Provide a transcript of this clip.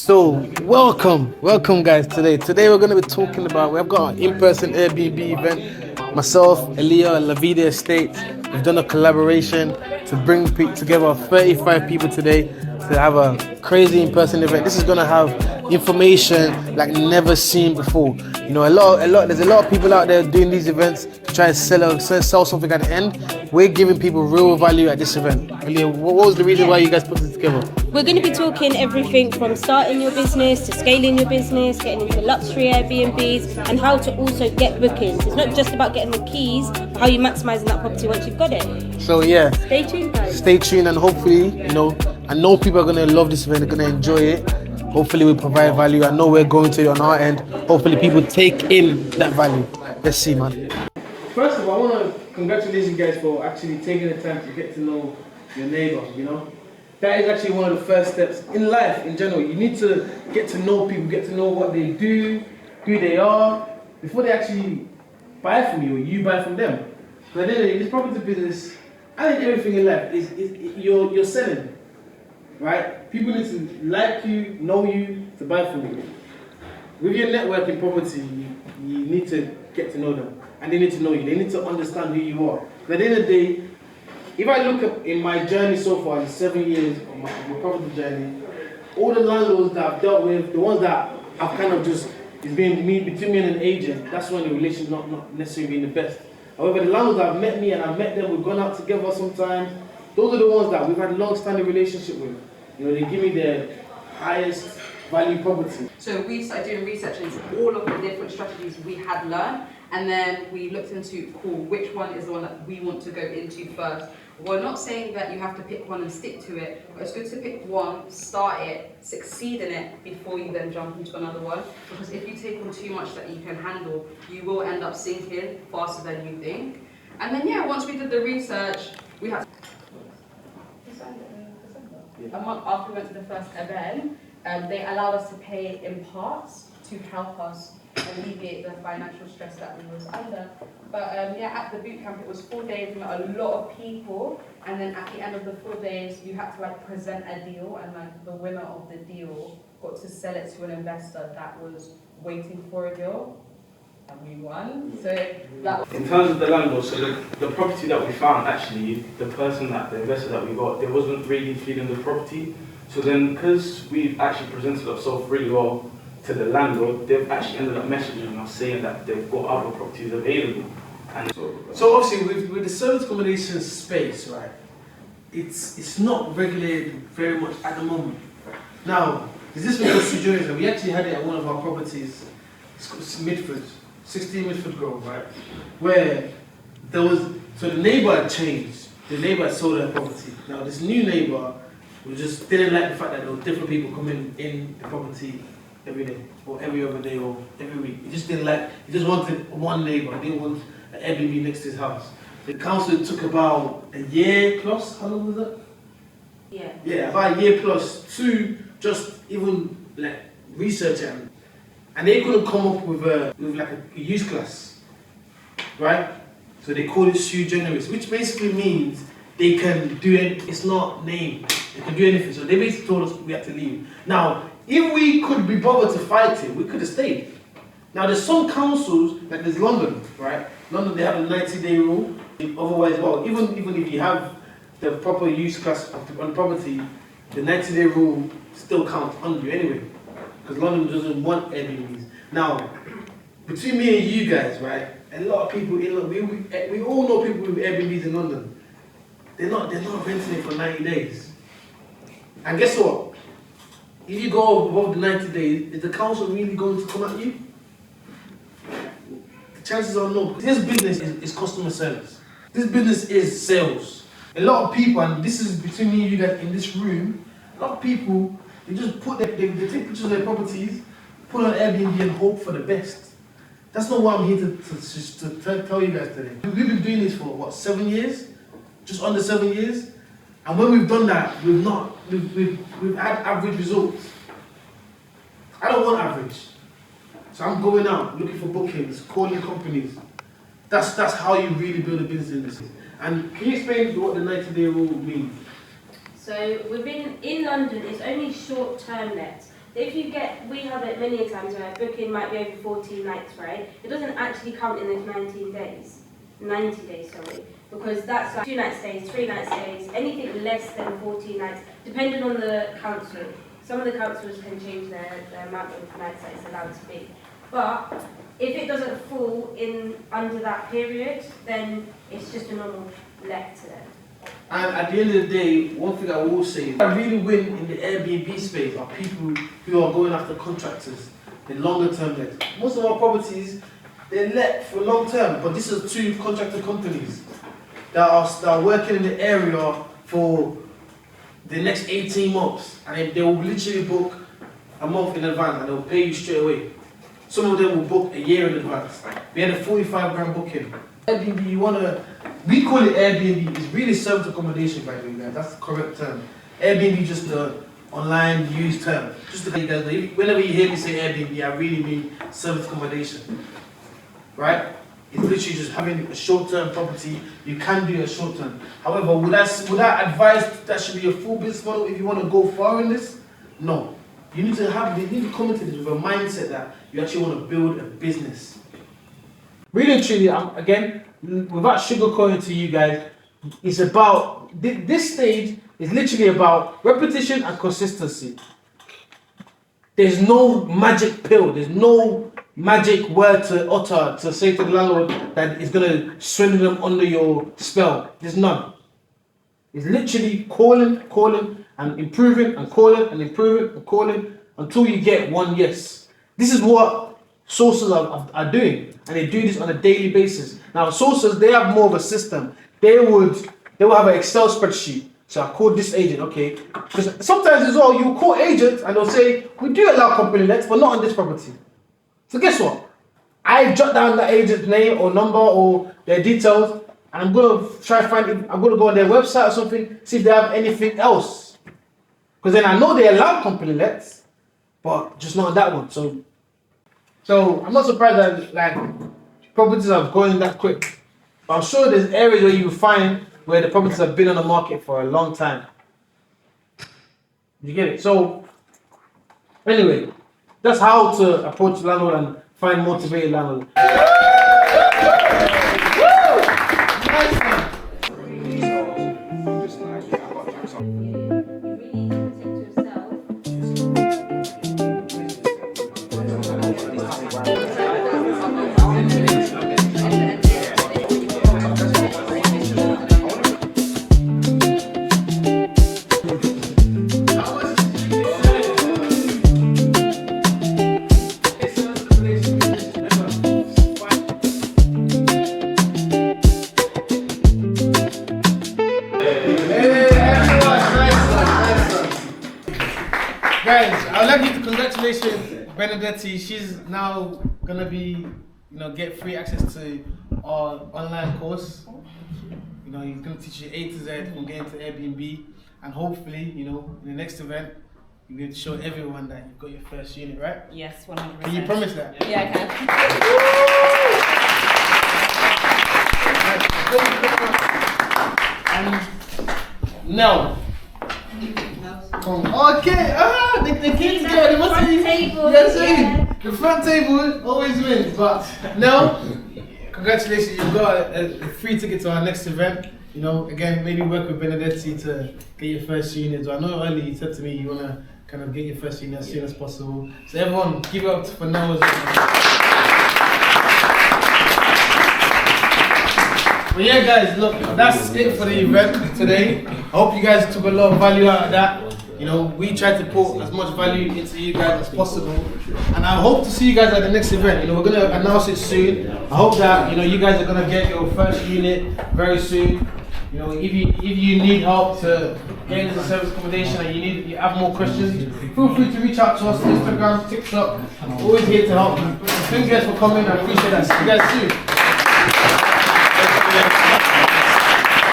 So, welcome guys today. Today we're going to be talking about, we've got an in-person Airbnb event. Myself, Elia, Lavida Estates, we've done a collaboration to bring together 35 people today to have a crazy in-person event. This is going to have information like never seen before. You know, there's a lot of people out there doing these events to try and sell something at the end. We're giving people real value at this event. Elia, what was the reason why you guys put this together? We're going to be talking everything from starting your business to scaling your business, getting into luxury Airbnbs, and how to also get bookings. It's not just about getting the keys, how you maximising that property once you've got it. So yeah, stay tuned guys. Stay tuned, and hopefully, I know people are going to love this event, they're going to enjoy it. Hopefully we provide value. I know we're going to on our end. Hopefully people take in that value. Let's see, man. First of all, I want to congratulate you guys for actually taking the time to get to know your neighbor, That is actually one of the first steps in life in general. You need to get to know people, get to know what they do, who they are, before they actually buy from you or you buy from them. But then in this property business, I think everything in life is you're selling, right? People need to like you, know you, to buy from you. With your network in property, you need to get to know them, and they need to know you. They need to understand who you are. But at the end of the day, if I look up in my journey so far, in 7 years of my property journey, all the landlords that I've dealt with, the ones that I've kind of just, it's been between me and an agent, that's when the relationship not necessarily being the best. However, the landlords that have met me and I've met them, we've gone out together sometimes, those are the ones that we've had a long-standing relationship with. They give me their highest value property. So we started doing research into all of the different strategies we had learned, and then we looked into, which one is the one that we want to go into first. We're not saying that you have to pick one and stick to it, but it's good to pick one, start it, succeed in it, before you then jump into another one. Because if you take on too much that you can handle, you will end up sinking faster than you think. And then once we did the research, we had a month after we went to the first event, they allowed us to pay in parts to help us alleviate the financial stress that we was under. But at the boot camp, it was 4 days, we met a lot of people, and then at the end of the 4 days, you had to present a deal, and the winner of the deal got to sell it to an investor that was waiting for a deal, and we won. So that. In terms of the landlord, so the property that we found, actually, the investor that we got, they wasn't really feeling the property. So then, because we've actually presented ourselves really well to the landlord, they've actually ended up messaging us saying that they've got other properties available. And so obviously with the service accommodation space, right, it's not regulated very much at the moment. Now, is this because situation? We actually had it at one of our properties, Midford, 16 Midford Grove, right, where the neighbour had changed. The neighbour had sold their property. Now this new neighbour just didn't like the fact that there were different people coming in the property every day, or every other day, or every week. He just wanted one neighbour. He didn't want an Airbnb next to his house. The council took about a year plus. How long was that? Yeah, about a year plus to just even research it, and they couldn't come up with a use class, right? So they call it sui generis, which basically means they can do it. It's not named. They can do anything. So they basically told us we had to leave. Now, if we could be bothered to fight it, we could have stayed. Now, there's some councils, like there's London, right? London, they have a 90-day rule. Otherwise, even if you have the proper use class on the property, the 90-day rule still counts on you anyway. Because London doesn't want Airbnbs. Now, between me and you guys, right? A lot of people in London, we all know people with Airbnbs in London. They're not renting it for 90 days. And guess what? If you go above the 90 days, is the council really going to come at you? The chances are no. This business is customer service. This business is sales. A lot of people, and this is between me and you guys in this room, a lot of people, they just they take pictures of their properties, put on Airbnb and hope for the best. That's not what I'm here to tell you guys today. We've been doing this for 7 years? Just under 7 years? And when we've done that, we've had average results. I don't want average. So I'm going out, looking for bookings, calling companies. That's how you really build a business in this. And can you explain what the 90-day rule means? So in London, it's only short-term lets. If you get, we have it many times where a booking might be over 14 nights, right? It doesn't actually count in those 90 days, sorry, because that's like 2 night stays, 3 night stays, anything less than 14 nights, depending on the council. Some of the councils can change their amount of nights that it's allowed to be. But if it doesn't fall in under that period, then it's just a normal let to them. And at the end of the day, one thing I will say, I really win in the Airbnb space are people who are going after contractors, the longer term lets. Most of our properties, they're let for long term, but this is 2 contractor companies that are working in the area for the next 18 months. And they will literally book a month in advance and they'll pay you straight away. Some of them will book a year in advance. We had a 45 grand booking. Airbnb, we call it Airbnb, it's really service accommodation by the way guys, that's the correct term. Airbnb is just the online used term. Just to you guys know, whenever you hear me say Airbnb, I really mean service accommodation. Right? It's literally just having a short-term property, you can do a short-term. However, would I advise that should be a full business model if you want to go far in this? No. You need to come into this with a mindset that you actually want to build a business. Really and truly, again, without sugarcoating to you guys, it's about, this stage is literally about repetition and consistency. There's no magic pill, there's no magic word to utter to say to the landlord that is going to swindle them under your spell. There's none. It's literally calling and improving and calling and improving and calling until you get one yes. This is what sources are doing, and they do this on a daily basis. Now sources, they have more of a system. They will have an Excel spreadsheet. So I called this agent, okay? Because sometimes as well, you call agents and they'll say, we do allow company lets, but not on this property. So guess what? I jot down the agent's name or number or their details, and I'm gonna try to find it. I'm gonna go on their website or something, see if they have anything else. Because then I know they allow company lets, but just not on that one. So I'm not surprised that like properties are going that quick. But I'm sure there's areas where you will find where the properties have been on the market for a long time. You get it? So anyway, that's how to approach the landlord and find motivated landlord. Guys, I'd like you to congratulate Benedetti. She's now gonna be, get free access to our online course. He's gonna teach you A to Z from getting to Airbnb, and hopefully, in the next event, you're going to show everyone that you've got your first unit, right? Yes, 100%. Can you promise that? Yeah, I can. And now. Okay, they came together. They must be. Yes, the front table always wins. But now, congratulations, you've got a free ticket to our next event. Again, maybe work with Benedetti to get your first unit. So I know earlier you said to me you want to kind of get your first unit as soon as possible. So everyone, give it up for now as well. But yeah, guys, look, that's it for the event today. I hope you guys took a lot of value out of that. We try to put as much value into you guys as possible. And I hope to see you guys at the next event. We're going to announce it soon. I hope that, you guys are going to get your first unit very soon. If you need help to get into the service accommodation and you have more questions, feel free to reach out to us on Instagram, TikTok. I'm always here to help you. Thank you guys for coming. I appreciate that. See you guys soon.